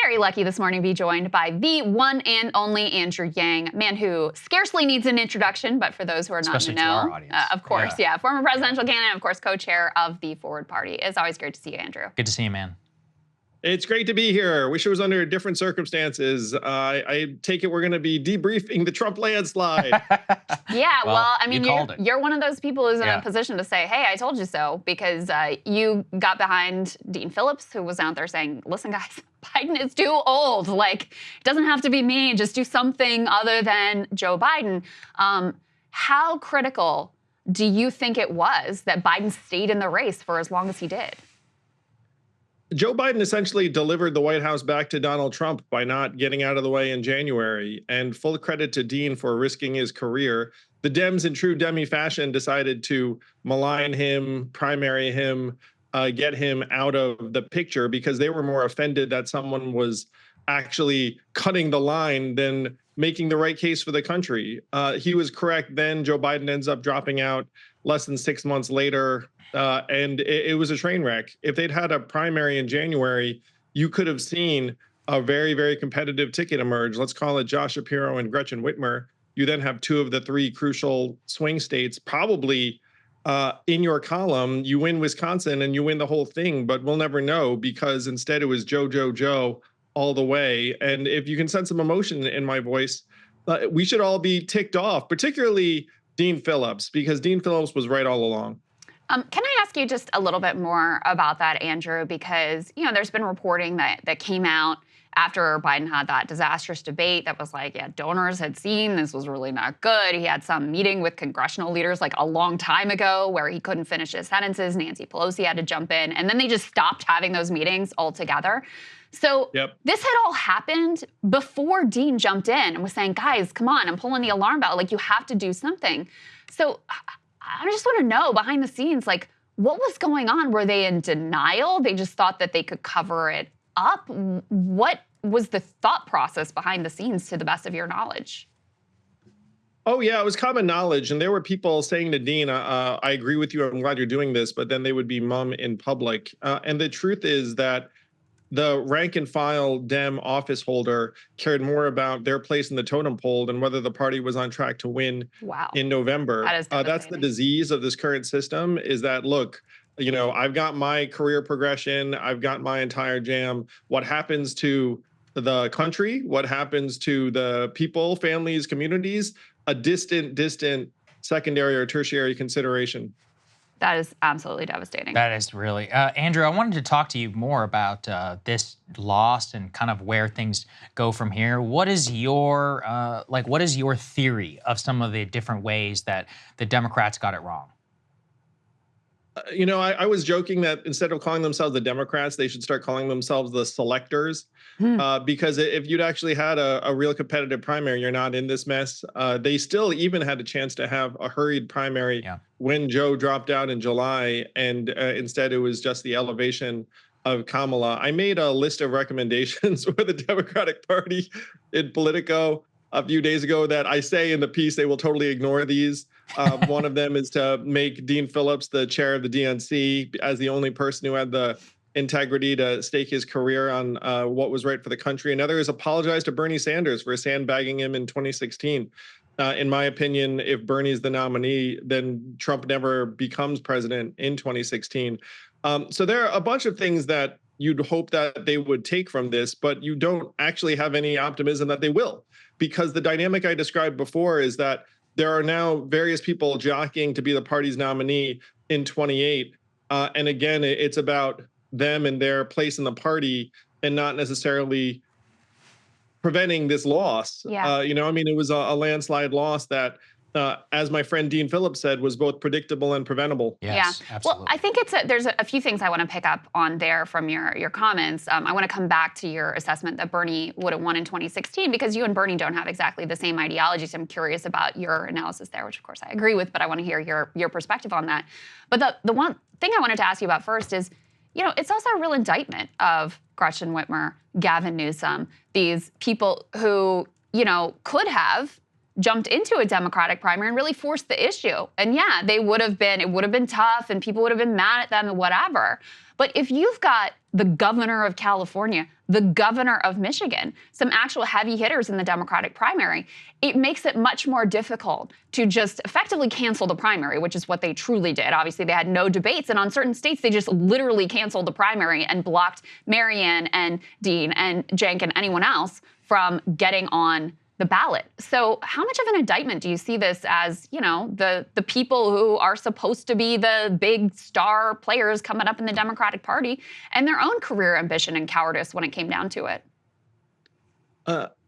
very lucky this morning to be joined by the one and only Andrew Yang, a man who scarcely needs an introduction, but for those who are not in the know, to our audience. Of course, yeah. Former presidential candidate, of course, co-chair of the Forward Party. It's always great to see you, Andrew. Good to see you, man. It's great to be here. Wish it was under different circumstances. I take it we're going to be debriefing the Trump landslide. Yeah, well, I mean, you're one of those people who's in a position to say, hey, I told you so, because you got behind Dean Phillips, who was out there saying, listen, guys, Biden is too old. Like, it doesn't have to be me. Just do something other than Joe Biden. How critical do you think it was that Biden stayed in the race for as long as he did? Joe Biden essentially delivered the White House back to Donald Trump by not getting out of the way in January, and full credit to Dean for risking his career. The Dems, in true Demi fashion, decided to malign him, primary him, get him out of the picture because they were more offended that someone was actually cutting the line than making the right case for the country. He was correct then. Joe Biden ends up dropping out less than 6 months later. And it was a train wreck. If they'd had a primary in January, you could have seen a very, very competitive ticket emerge. Let's call it Josh Shapiro and Gretchen Whitmer. You then have two of the three crucial swing states probably in your column. You win Wisconsin and you win the whole thing, but we'll never know because instead it was Joe all the way. And if you can sense some emotion in my voice, we should all be ticked off, particularly Dean Phillips, because Dean Phillips was right all along. Can I ask you just a little bit more about that, Andrew? Because, you know, there's been reporting that came out after Biden had that disastrous debate that was like, yeah, donors had seen this was really not good. He had some meeting with congressional leaders like a long time ago where he couldn't finish his sentences. Nancy Pelosi had to jump in. And then they just stopped having those meetings altogether. So this had all happened before Dean jumped in and was saying, guys, come on, I'm pulling the alarm bell. Like, you have to do something. So I just want to know behind the scenes, like, what was going on? Were they in denial? They just thought that they could cover it up? What was the thought process behind the scenes, to the best of your knowledge? Oh, yeah, it was common knowledge. And there were people saying to Dean, I agree with you. I'm glad you're doing this. But then they would be mum in public. And the truth is that the rank and file Dem office holder cared more about their place in the totem pole than whether the party was on track to win in November. That's the disease of this current system, is that, look, you know, I've got my career progression. I've got my entire jam. What happens to the country? What happens to the people, families, communities? A distant secondary or tertiary consideration. That is absolutely devastating. That is really. Andrew, I wanted to talk to you more about this loss and kind of where things go from here. What is your what is your theory of some of the different ways that the Democrats got it wrong? You know, I was joking that instead of calling themselves the Democrats, they should start calling themselves the selectors. Because if you'd actually had a real competitive primary, you're not in this mess. They still even had a chance to have a hurried primary when Joe dropped out in July. And instead, it was just the elevation of Kamala. I made a list of recommendations for the Democratic Party in Politico a few days ago that I say in the piece they will totally ignore these. One of them is to make Dean Phillips the chair of the DNC as the only person who had the integrity to stake his career on what was right for the country. Another is apologize to Bernie Sanders for sandbagging him in 2016. In my opinion, if Bernie's the nominee, then Trump never becomes president in 2016. So there are a bunch of things that you'd hope that they would take from this, but you don't actually have any optimism that they will, because the dynamic I described before is that there are now various people jockeying to be the party's nominee in 28. And again, it's about them and their place in the party and not necessarily preventing this loss. You know, I mean, it was a landslide loss that, as my friend Dean Phillips said, was both predictable and preventable. Yes, absolutely. Well, I think there's a few things I want to pick up on there from your comments. I want to come back to your assessment that Bernie would have won in 2016, because you and Bernie don't have exactly the same ideology. So I'm curious about your analysis there, which of course I agree with, but I want to hear your perspective on that. But the one thing I wanted to ask you about first is, you know, it's also a real indictment of Gretchen Whitmer, Gavin Newsom, these people who, you know, could have jumped into a Democratic primary and really forced the issue. And yeah, it would have been tough and people would have been mad at them and whatever. But if you've got the governor of California, the governor of Michigan, some actual heavy hitters in the Democratic primary, it makes it much more difficult to just effectively cancel the primary, which is what they truly did. Obviously, they had no debates. And on certain states, they just literally canceled the primary and blocked Marianne and Dean and Cenk and anyone else from getting on the ballot. So how much of an indictment do you see this as, the people who are supposed to be the big star players coming up in the Democratic Party and their own career ambition and cowardice when it came down to it?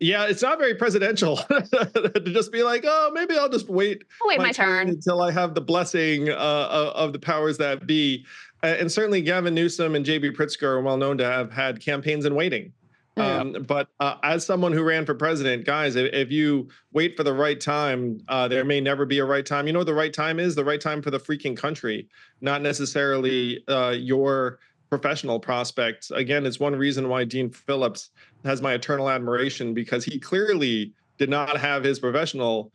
Yeah, it's not very presidential to just be like, oh, maybe I'll just wait my turn until I have the blessing of the powers that be. And certainly Gavin Newsom and J.B. Pritzker are well known to have had campaigns in waiting. But as someone who ran for president, guys, if you wait for the right time, there may never be a right time. You know what the right time is? The right time for the freaking country, not necessarily your professional prospects. Again, it's one reason why Dean Phillips has my eternal admiration, because he clearly did not have his professional,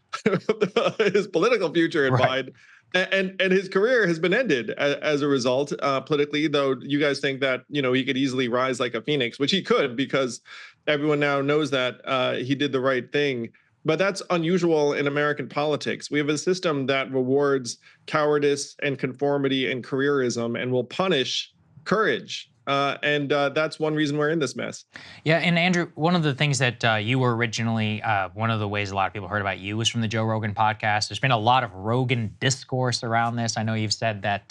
his political future in mind. And his career has been ended as a result politically, though you guys think that, he could easily rise like a phoenix, which he could, because everyone now knows that he did the right thing. But that's unusual in American politics. We have a system that rewards cowardice and conformity and careerism and will punish courage. And that's one reason we're in this mess. Yeah, and Andrew, one of the things that you were originally, one of the ways a lot of people heard about you was from the Joe Rogan podcast. There's been a lot of Rogan discourse around this. I know you've said that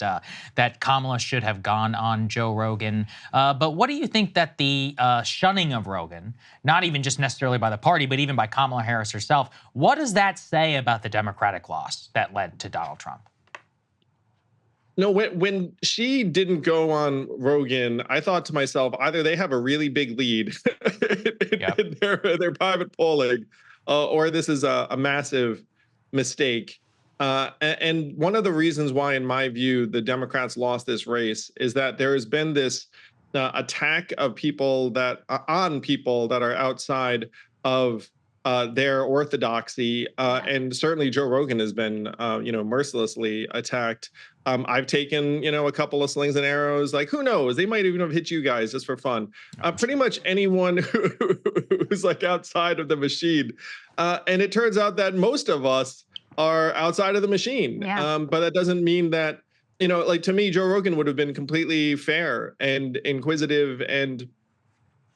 that Kamala should have gone on Joe Rogan. But what do you think that the shunning of Rogan, not even just necessarily by the party, but even by Kamala Harris herself, what does that say about the Democratic loss that led to Donald Trump? No, when she didn't go on Rogan, I thought to myself, either they have a really big lead in their private polling, or this is a massive mistake. And one of the reasons why, in my view, the Democrats lost this race is that there has been this attack of people on people that are outside of their orthodoxy, and certainly Joe Rogan has been, mercilessly attacked. I've taken, a couple of slings and arrows. Like, who knows? They might even have hit you guys just for fun. Pretty much anyone who's like outside of the machine. And it turns out that most of us are outside of the machine. Yeah. But that doesn't mean that, to me, Joe Rogan would have been completely fair and inquisitive and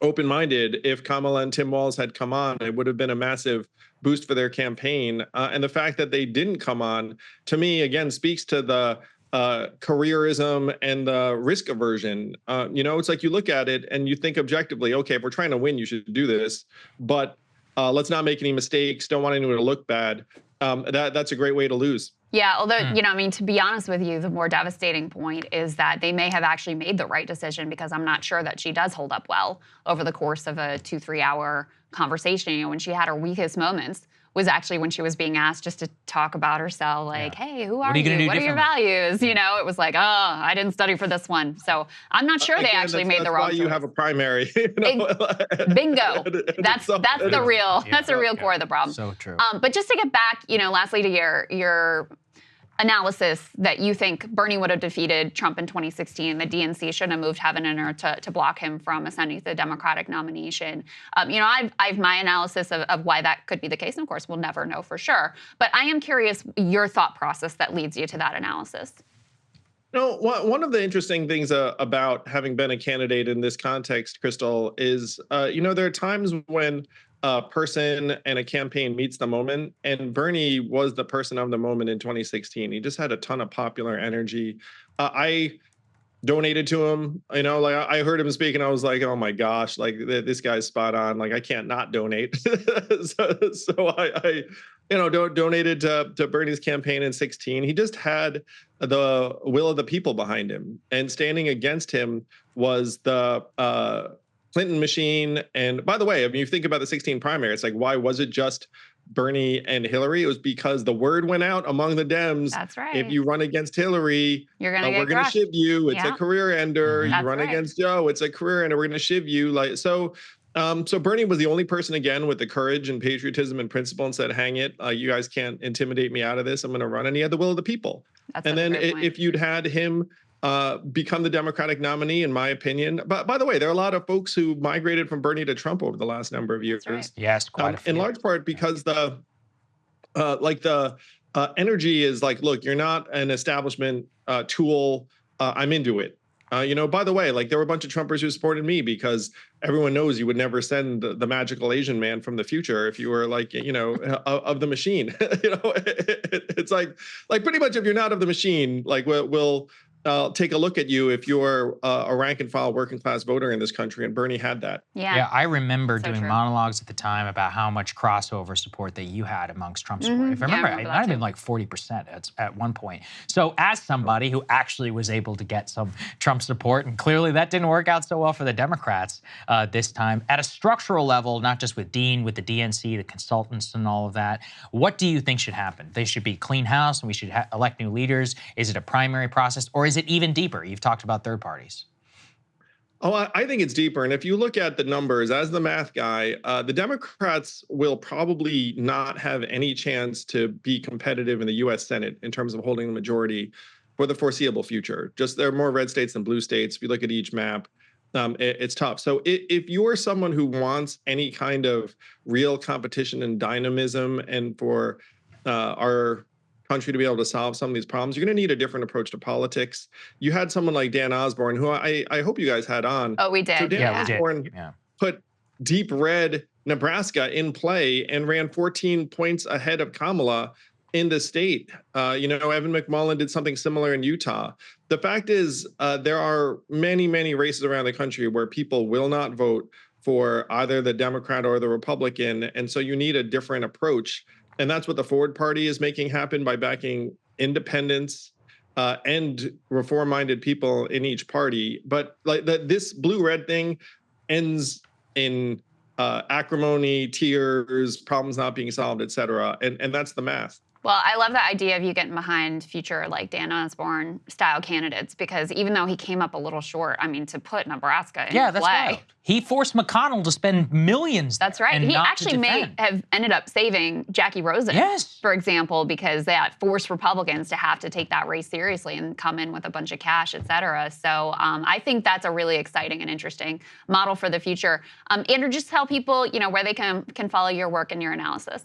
open-minded if Kamala and Tim Walz had come on. It would have been a massive boost for their campaign. And the fact that they didn't come on, to me, again, speaks to the careerism and the risk aversion. It's like you look at it and you think objectively, okay, if we're trying to win, you should do this, but let's not make any mistakes. Don't want anyone to look bad. That's a great way to lose. Yeah, although, to be honest with you, the more devastating point is that they may have actually made the right decision, because I'm not sure that she does hold up well over the course of a 2-3 hour conversation. When she had her weakest moments was actually when she was being asked just to talk about herself, like, hey, who are you? What are your values? It was like, oh, I didn't study for this one. So I'm not sure they actually made the wrong choice. That's why you have a primary. Bingo. That's the real core of the problem. So true. But just to get back, lastly to your analysis that you think Bernie would have defeated Trump in 2016, the DNC shouldn't have moved heaven and earth to block him from ascending to the Democratic nomination. I've my analysis of why that could be the case, and of course we'll never know for sure. But I am curious your thought process that leads you to that analysis. One of the interesting things about having been a candidate in this context, Krystal, is there are times when a person and a campaign meets the moment, and Bernie was the person of the moment in 2016. He just had a ton of popular energy. I donated to him, I heard him speak and I was like, oh my gosh, like this guy's spot on. Like I can't not donate. so I donated to Bernie's campaign in 2016. He just had the will of the people behind him, and standing against him was the Clinton machine. And by the way, you think about the 2016 primary, it's like, why was it just Bernie and Hillary? It was because the word went out among the Dems. That's right. If you run against Hillary, we're going to shiv you. It's a career ender. You run against Joe, it's a career ender. We're going to shiv you. So So Bernie was the only person, again, with the courage and patriotism and principle and said, hang it, you guys can't intimidate me out of this. I'm going to run. And he had the will of the people. That's And such a then great point. if you'd had him become the Democratic nominee, in my opinion, but by the way, there are a lot of folks who migrated from Bernie to Trump over the last number of years. Right. Yes, quite a few. In large part because the energy is like, look, you're not an establishment tool. I'm into it. By the way, like there were a bunch of Trumpers who supported me because everyone knows you would never send the magical Asian man from the future if you were like, of the machine. It's like pretty much if you're not of the machine, like we'll take a look at you if you're a rank and file working class voter in this country. And Bernie had that. Yeah, I remember So doing true. monologues at the time about how much crossover support that you had amongst Trump support. If I remember, it might have been like 40% at one point. So as somebody who actually was able to get some Trump support, and clearly that didn't work out so well for the Democrats this time, at a structural level, not just with Dean, with the DNC, the consultants and all of that, what do you think should happen? They should be clean house and we should elect new leaders? Is it a primary process or is it even deeper? You've talked about third parties. Oh, I think it's deeper. And if you look at the numbers, as the math guy, the Democrats will probably not have any chance to be competitive in the U.S. Senate in terms of holding the majority for the foreseeable future. Just there are more red states than blue states. If you look at each map, it's tough. So if you're someone who wants any kind of real competition and dynamism and for our country to be able to solve some of these problems, you're going to need a different approach to politics. You had someone like Dan Osborne, who I hope you guys had on. Oh, we did. So Dan Osborne we did. Yeah. put deep red Nebraska in play and ran 14 points ahead of Kamala in the state. Evan McMullin did something similar in Utah. The fact is, there are many, many races around the country where people will not vote for either the Democrat or the Republican. And so you need a different approach. And that's what the Forward Party is making happen by backing independents and reform-minded people in each party. But like this blue-red thing ends in acrimony, tears, problems not being solved, et cetera. And that's the math. Well, I love the idea of you getting behind future like Dan Osborne style candidates, because even though he came up a little short, I mean, to put Nebraska in that's play. right. He forced McConnell to spend millions. That's right. He actually may have ended up saving Jackie Rosen, for example, because that forced Republicans to have to take that race seriously and come in with a bunch of cash, et cetera. So I think that's a really exciting and interesting model for the future. Andrew, just tell people, where they can follow your work and your analysis.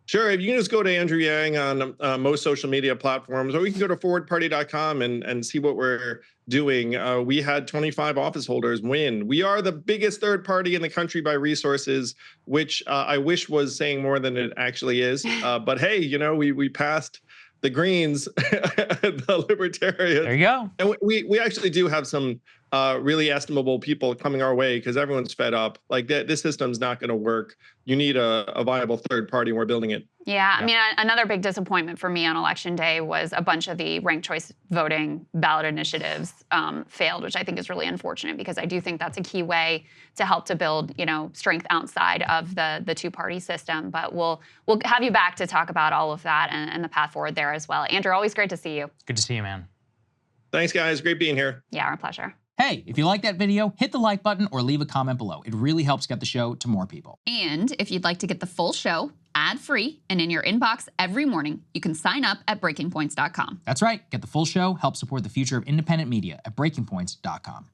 Sure. If you can just go to Andrew Yang on most social media platforms, or you can go to forwardparty.com and see what we're doing. We had 25 office holders win. We are the biggest third party in the country by resources, which I wish was saying more than it actually is. But hey, we passed the Greens, the Libertarians. There you go. And we actually do have some really estimable people coming our way because everyone's fed up. Like this system's not going to work. You need a viable third party, and we're building it. Yeah, I mean, another big disappointment for me on Election Day was a bunch of the ranked choice voting ballot initiatives failed, which I think is really unfortunate because I do think that's a key way to help to build, strength outside of the two-party system. But we'll have you back to talk about all of that and the path forward there as well. Andrew, always great to see you. Good to see you, man. Thanks, guys. Great being here. Yeah, our pleasure. Hey, if you like that video, hit the like button or leave a comment below. It really helps get the show to more people. And if you'd like to get the full show ad-free and in your inbox every morning, you can sign up at breakingpoints.com. That's right. Get the full show, help support the future of independent media at breakingpoints.com.